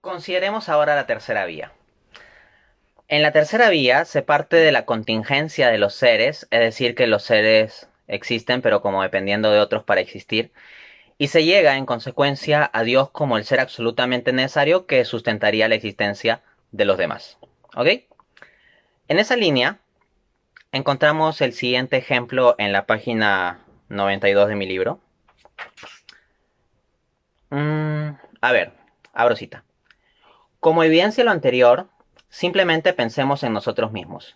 Consideremos ahora la tercera vía. En la tercera vía se parte de la contingencia de los seres, es decir, que los seres existen, pero como dependiendo de otros para existir, y se llega en consecuencia a Dios como el ser absolutamente necesario que sustentaría la existencia de los demás. ¿Ok? En esa línea encontramos el siguiente ejemplo en la página 92 de mi libro. A ver, abro cita. Como evidencia lo anterior, simplemente pensemos en nosotros mismos.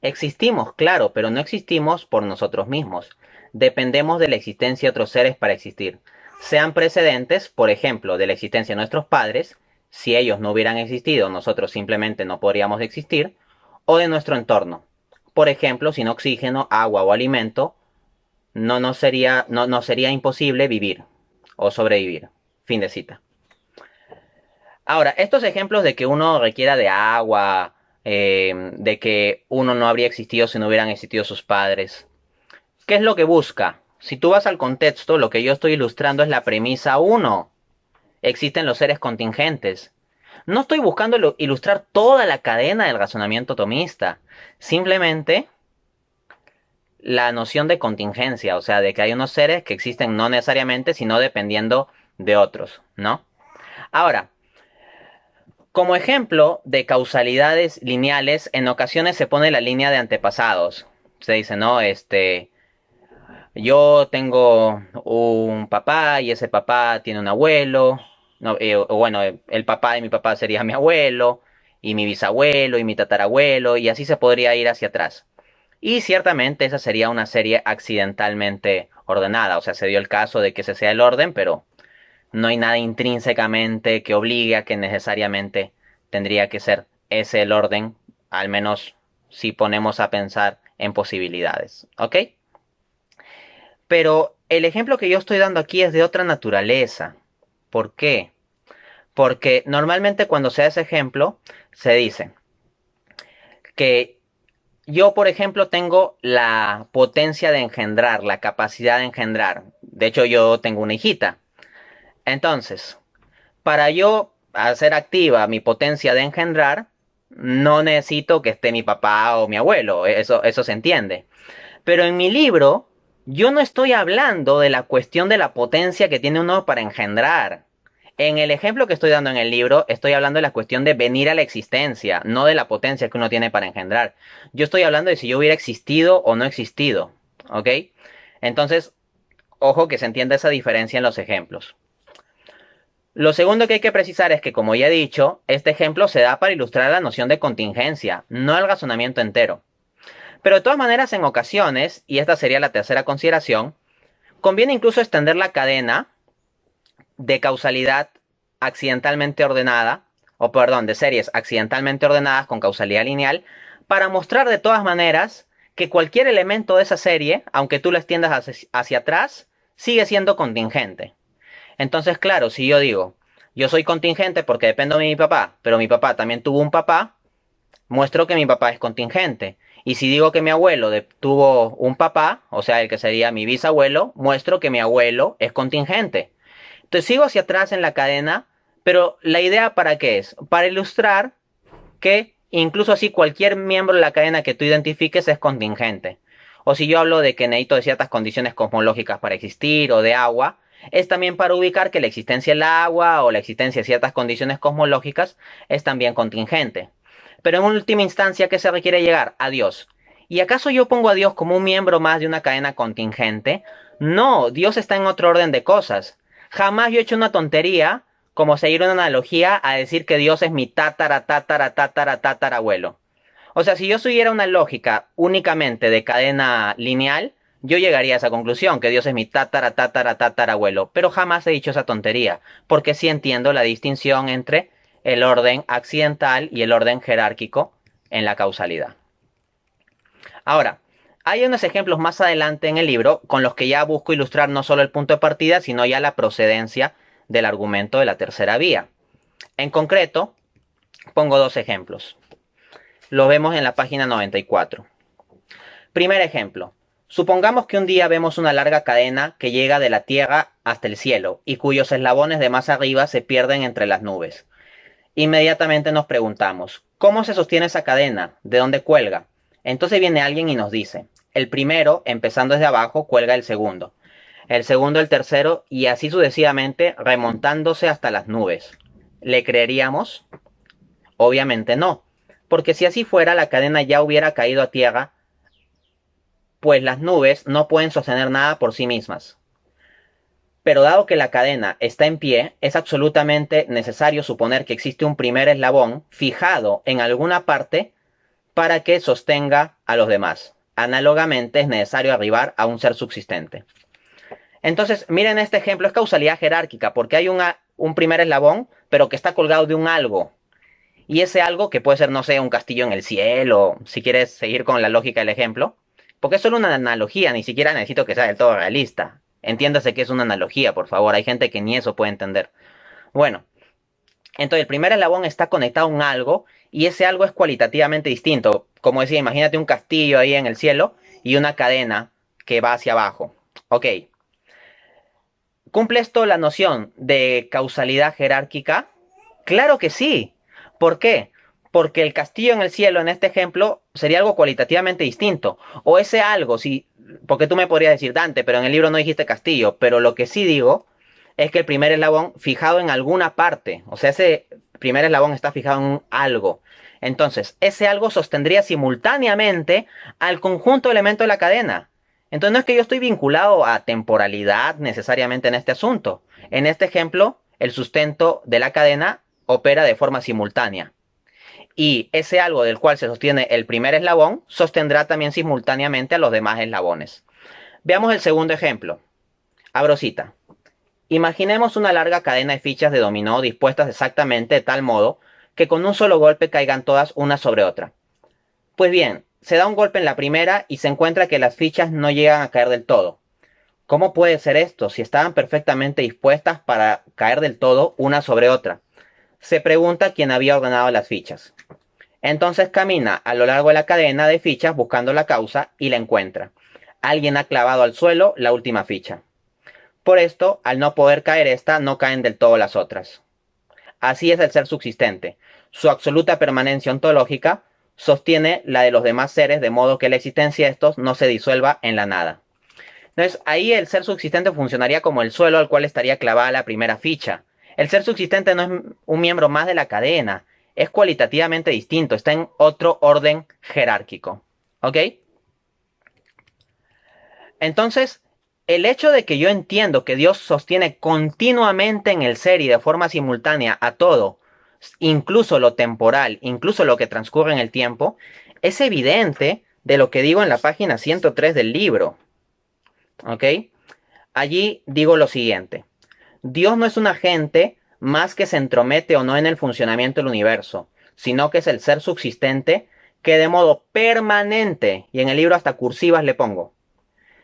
Existimos, claro, pero no existimos por nosotros mismos. Dependemos de la existencia de otros seres para existir. Sean precedentes, por ejemplo, de la existencia de nuestros padres, si ellos no hubieran existido, nosotros simplemente no podríamos existir, o de nuestro entorno. Por ejemplo, sin oxígeno, agua o alimento, no sería imposible vivir o sobrevivir. Fin de cita. Ahora, estos ejemplos de que uno requiera de agua, de que uno no habría existido si no hubieran existido sus padres, ¿qué es lo que busca? Si tú vas al contexto, lo que yo estoy ilustrando es la premisa uno. Existen los seres contingentes. No estoy buscando ilustrar toda la cadena del razonamiento tomista. Simplemente la noción de contingencia, o sea, de que hay unos seres que existen no necesariamente, sino dependiendo de otros, ¿no? Ahora, como ejemplo de causalidades lineales, en ocasiones se pone la línea de antepasados. Se dice, no, yo tengo un papá y ese papá tiene un abuelo. No, o bueno, el papá de mi papá sería mi abuelo, y mi bisabuelo, y mi tatarabuelo, y así se podría ir hacia atrás. Y ciertamente esa sería una serie accidentalmente ordenada. O sea, se dio el caso de que ese sea el orden, pero no hay nada intrínsecamente que obligue a que necesariamente tendría que ser ese el orden, al menos si ponemos a pensar en posibilidades. ¿Ok? Pero el ejemplo que yo estoy dando aquí es de otra naturaleza. ¿Por qué? Porque normalmente cuando se da ese ejemplo, se dice que yo, por ejemplo, tengo la potencia de engendrar, la capacidad de engendrar. De hecho, yo tengo una hijita. Entonces, para yo hacer activa mi potencia de engendrar, no necesito que esté mi papá o mi abuelo, eso se entiende. Pero en mi libro, yo no estoy hablando de la cuestión de la potencia que tiene uno para engendrar. En el ejemplo que estoy dando en el libro, estoy hablando de la cuestión de venir a la existencia, no de la potencia que uno tiene para engendrar. Yo estoy hablando de si yo hubiera existido o no existido. ¿Ok? Entonces, ojo que se entienda esa diferencia en los ejemplos. Lo segundo que hay que precisar es que, como ya he dicho, este ejemplo se da para ilustrar la noción de contingencia, no el razonamiento entero. Pero de todas maneras, en ocasiones, y esta sería la tercera consideración, conviene incluso extender la cadena de causalidad accidentalmente ordenada, o perdón, de series accidentalmente ordenadas con causalidad lineal, para mostrar de todas maneras que cualquier elemento de esa serie, aunque tú lo extiendas hacia atrás, sigue siendo contingente. Entonces, claro, si yo digo, yo soy contingente porque dependo de mi papá, pero mi papá también tuvo un papá, muestro que mi papá es contingente. Y si digo que mi abuelo tuvo un papá, o sea, el que sería mi bisabuelo, muestro que mi abuelo es contingente. Entonces sigo hacia atrás en la cadena, pero la idea para qué es? Para ilustrar que incluso así cualquier miembro de la cadena que tú identifiques es contingente. O si yo hablo de que necesito de ciertas condiciones cosmológicas para existir o de agua, es también para ubicar que la existencia del agua o la existencia de ciertas condiciones cosmológicas es también contingente. Pero en última instancia, ¿qué se requiere llegar? A Dios. ¿Y acaso yo pongo a Dios como un miembro más de una cadena contingente? No, Dios está en otro orden de cosas. Jamás yo he hecho una tontería como seguir una analogía a decir que Dios es mi tatarabuelo. O sea, si yo siguiera una lógica únicamente de cadena lineal, yo llegaría a esa conclusión, que Dios es mi tatarabuelo. Pero jamás he dicho esa tontería, porque sí entiendo la distinción entre el orden accidental y el orden jerárquico en la causalidad. Ahora, hay unos ejemplos más adelante en el libro con los que ya busco ilustrar no solo el punto de partida, sino ya la procedencia del argumento de la tercera vía. En concreto, pongo dos ejemplos. Lo vemos en la página 94. Primer ejemplo. Supongamos que un día vemos una larga cadena que llega de la Tierra hasta el cielo y cuyos eslabones de más arriba se pierden entre las nubes. Inmediatamente nos preguntamos, ¿cómo se sostiene esa cadena? ¿De dónde cuelga? Entonces viene alguien y nos dice, el primero, empezando desde abajo, cuelga el segundo el tercero y así sucesivamente remontándose hasta las nubes. ¿Le creeríamos? Obviamente no, porque si así fuera la cadena ya hubiera caído a tierra, pues las nubes no pueden sostener nada por sí mismas. Pero dado que la cadena está en pie, es absolutamente necesario suponer que existe un primer eslabón fijado en alguna parte para que sostenga a los demás. Análogamente es necesario arribar a un ser subsistente. Entonces, miren este ejemplo, es causalidad jerárquica, porque hay un primer eslabón, pero que está colgado de un algo. Y ese algo, que puede ser, no sé, un castillo en el cielo, si quieres seguir con la lógica del ejemplo, porque es solo una analogía, ni siquiera necesito que sea del todo realista. Entiéndase que es una analogía, por favor, hay gente que ni eso puede entender. Bueno, entonces el primer eslabón está conectado a un algo, y ese algo es cualitativamente distinto. Como decía, imagínate un castillo ahí en el cielo y una cadena que va hacia abajo. Ok, ¿cumple esto la noción de causalidad jerárquica? Claro que sí. ¿Por qué? Porque el castillo en el cielo, en este ejemplo, sería algo cualitativamente distinto. O ese algo, sí, porque tú me podrías decir, Dante, pero en el libro no dijiste castillo. Pero lo que sí digo es que el primer eslabón fijado en alguna parte, o sea, ese primer eslabón está fijado en un algo. Entonces, ese algo sostendría simultáneamente al conjunto de elementos de la cadena. Entonces, no es que yo estoy vinculado a temporalidad necesariamente en este asunto. En este ejemplo, el sustento de la cadena opera de forma simultánea. Y ese algo del cual se sostiene el primer eslabón sostendrá también simultáneamente a los demás eslabones. Veamos el segundo ejemplo. Abro cita. Imaginemos una larga cadena de fichas de dominó dispuestas exactamente de tal modo que con un solo golpe caigan todas una sobre otra. Pues bien, se da un golpe en la primera y se encuentra que las fichas no llegan a caer del todo. ¿Cómo puede ser esto si estaban perfectamente dispuestas para caer del todo una sobre otra? Se pregunta quién había ordenado las fichas. Entonces camina a lo largo de la cadena de fichas buscando la causa y la encuentra. Alguien ha clavado al suelo la última ficha. Por esto, al no poder caer esta, no caen del todo las otras. Así es el ser subsistente. Su absoluta permanencia ontológica sostiene la de los demás seres, de modo que la existencia de estos no se disuelva en la nada. Entonces, ahí el ser subsistente funcionaría como el suelo al cual estaría clavada la primera ficha. El ser subsistente no es un miembro más de la cadena, es cualitativamente distinto, está en otro orden jerárquico. ¿Ok? Entonces, el hecho de que yo entiendo que Dios sostiene continuamente en el ser y de forma simultánea a todo, incluso lo temporal, incluso lo que transcurre en el tiempo, es evidente de lo que digo en la página 103 del libro. ¿Ok? Allí digo lo siguiente. Dios no es un agente más que se entromete o no en el funcionamiento del universo, sino que es el ser subsistente que de modo permanente, y en el libro hasta cursivas le pongo,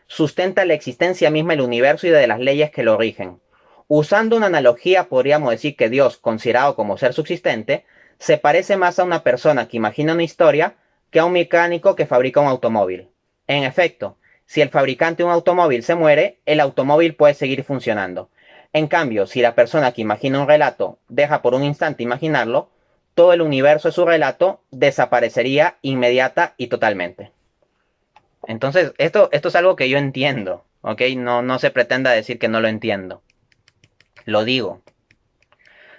sustenta la existencia misma del universo y de las leyes que lo rigen. Usando una analogía, podríamos decir que Dios, considerado como ser subsistente, se parece más a una persona que imagina una historia que a un mecánico que fabrica un automóvil. En efecto, si el fabricante de un automóvil se muere, el automóvil puede seguir funcionando. En cambio, si la persona que imagina un relato deja por un instante imaginarlo, todo el universo de su relato desaparecería inmediata y totalmente. Entonces, esto es algo que yo entiendo, ¿ok? No se pretenda decir que no lo entiendo. Lo digo.